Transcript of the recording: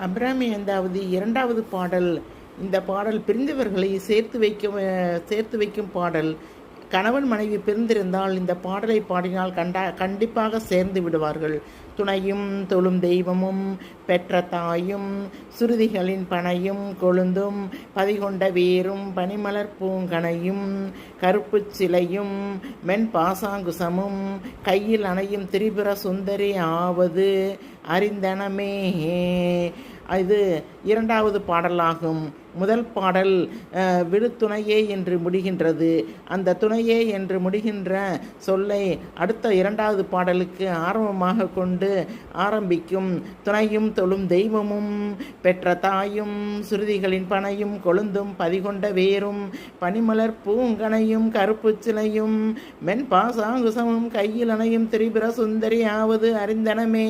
அபிராமி ஐந்தாவது இரண்டாவது பாடல். இந்த பாடல் பிரிந்தவர்களை சேர்த்து வைக்கும் பாடல். கணவன் மனைவி பிரிந்திருந்தால் இந்த பாடலை பாடினால் கண்டிப்பாக சேர்ந்து விடுவார்கள். துணையும் தொழும் தெய்வமும் பெற்ற தாயும் சுருதிகளின் பனையும் கொழுந்தும் பதிகொண்ட வேரும் பனிமலர் பூங்கனையும் கருப்பு சிலையும் மென் பாசாங்குசமும் கையில் அணையும் திரிபுர சுந்தரி ஆவது அறிந்தனமே. இது இரண்டாவது பாடலாகும். முதல் பாடல் விழுத்துணையே என்று முடிகின்றது. அந்த துணையே என்று முடிகின்ற சொல்லை அடுத்த இரண்டாவது பாடலுக்கு ஆரம்பமாக கொண்டு ஆரம்பிக்கும். துணையும் தொழும் தெய்வமும் பெற்ற தாயும் சுருதிகளின் பனையும் கொழுந்தும் பதிகொண்ட வேரும் பனிமலர் பூங்கனையும் கருப்பு சிலையும் மென் பாசாங்குசமும் கையில் அணையும் திரிபுர சுந்தரி ஆவது அறிந்தனமே.